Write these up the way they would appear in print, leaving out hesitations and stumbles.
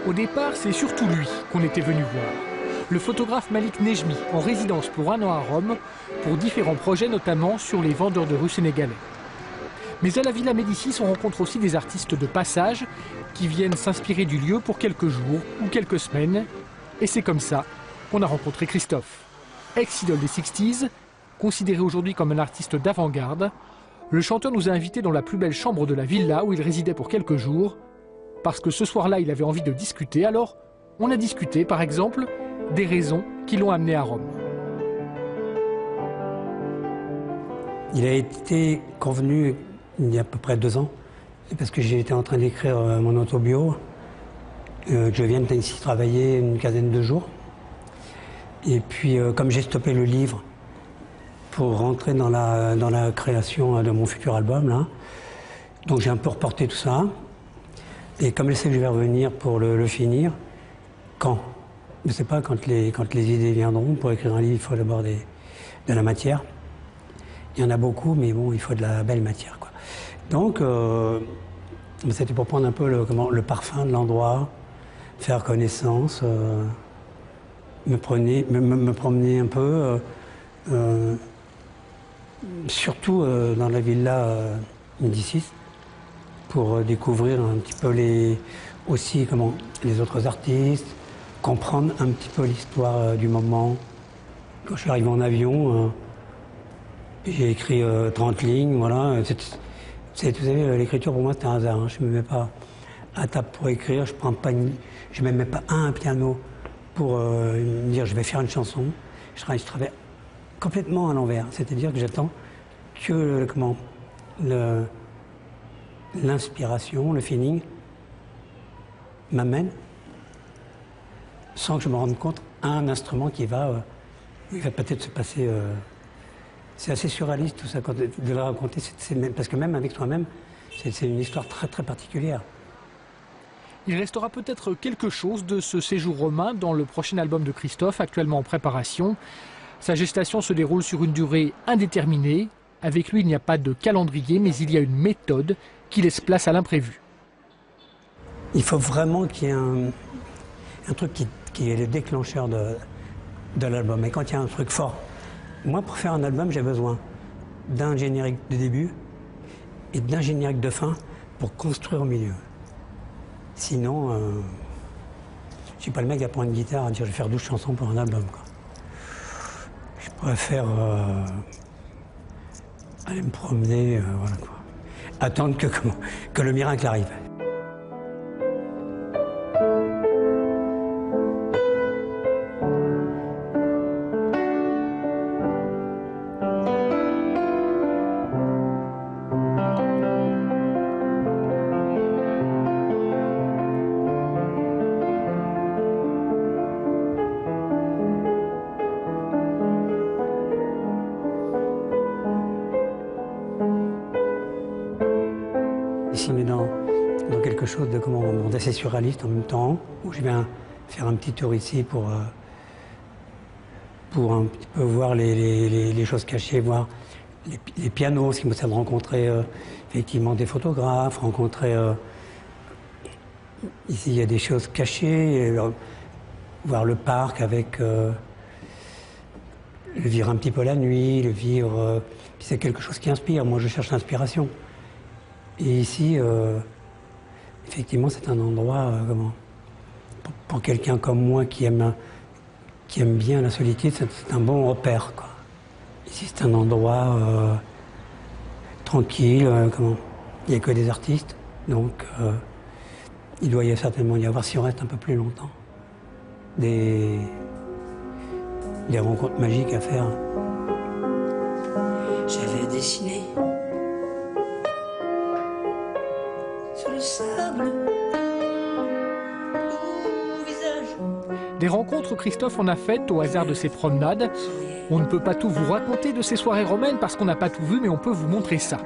Au départ, c'est surtout lui qu'on était venu voir. Le photographe Malik Nejmi, en résidence pour 1 an à Rome, pour différents projets, notamment sur les vendeurs de rue sénégalais. Mais à la Villa Médicis, on rencontre aussi des artistes de passage qui viennent s'inspirer du lieu pour quelques jours ou quelques semaines. Et c'est comme ça qu'on a rencontré Christophe. Ex-idole des 60s, considéré aujourd'hui comme un artiste d'avant-garde, le chanteur nous a invités dans la plus belle chambre de la villa où il résidait pour quelques jours. Parce que ce soir-là, il avait envie de discuter, alors on a discuté, par exemple, des raisons qui l'ont amené à Rome. Il a été convenu il y a à peu près 2 ans, parce que j'étais en train d'écrire mon autobio, que je viens ici travailler une quinzaine de jours. Et puis, comme j'ai stoppé le livre pour rentrer dans la création de mon futur album, là, donc j'ai un peu reporté tout ça. Et comme je sais que je vais revenir pour le finir, quand? Je ne sais pas, quand les idées viendront. Pour écrire un livre, il faut d'abord de la matière. Il y en a beaucoup, mais bon, il faut de la belle matière, quoi. Donc, c'était pour prendre un peu le parfum de l'endroit, faire connaissance, me promener un peu, surtout dans la villa Médicis, pour découvrir un petit peu aussi les autres artistes, comprendre un petit peu l'histoire du moment. Quand je suis arrivé en avion, j'ai écrit 30 lignes, voilà. Vous savez, l'écriture pour moi c'est un hasard, hein. Je ne me mets pas à table pour écrire, je ne me mets pas un piano pour me dire je vais faire une chanson. Je travaille complètement à l'envers, c'est-à-dire que j'attends que l'inspiration, le feeling m'amène, sans que je me rende compte, à un instrument qui va peut-être se passer. C'est assez surréaliste tout ça, de le raconter, parce que même avec soi-même, c'est une histoire très très particulière. Il restera peut-être quelque chose de ce séjour romain dans le prochain album de Christophe, actuellement en préparation. Sa gestation se déroule sur une durée indéterminée. Avec lui, il n'y a pas de calendrier, mais il y a une méthode qui laisse place à l'imprévu. Il faut vraiment qu'il y ait un truc qui est le déclencheur de l'album. Et quand il y a un truc fort, moi, pour faire un album, j'ai besoin d'un générique de début et d'un générique de fin pour construire au milieu. Sinon, je ne suis pas le mec à prendre une guitare et dire je vais faire 12 chansons pour un album, quoi. Je préfère aller me promener, voilà, quoi. Attendre que le miracle arrive. Ici, on est dans quelque chose d'assez surréaliste en même temps, où je viens faire un petit tour ici pour un petit peu voir les choses cachées, voir les pianos, ce qui me sert de rencontrer effectivement des photographes, rencontrer... ici, il y a des choses cachées, voir le parc avec... le vivre un petit peu la nuit, le vivre... puis c'est quelque chose qui inspire, moi je cherche l'inspiration. Et ici, effectivement, c'est un endroit, pour quelqu'un comme moi qui aime bien la solitude, c'est un bon repère, quoi. Ici, c'est un endroit tranquille, il n'y a que des artistes, donc il doit certainement y avoir, si on reste un peu plus longtemps, des rencontres magiques à faire. J'avais dessiné sur le sable ton visage. Des rencontres, Christophe en a faites au hasard de ses promenades. On ne peut pas tout vous raconter de ces soirées romaines parce qu'on n'a pas tout vu, mais on peut vous montrer ça.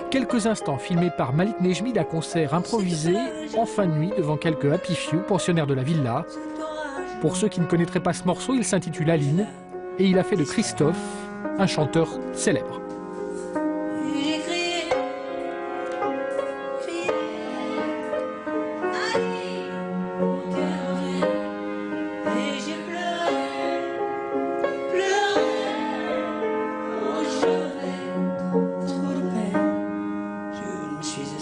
Quelques instants filmés par Malik Nejmi d'un concert improvisé en fin de nuit devant quelques happy few, pensionnaires de la villa. Pour ceux qui ne connaîtraient pas ce morceau, il s'intitule Aline et il a fait de Christophe un chanteur célèbre. suis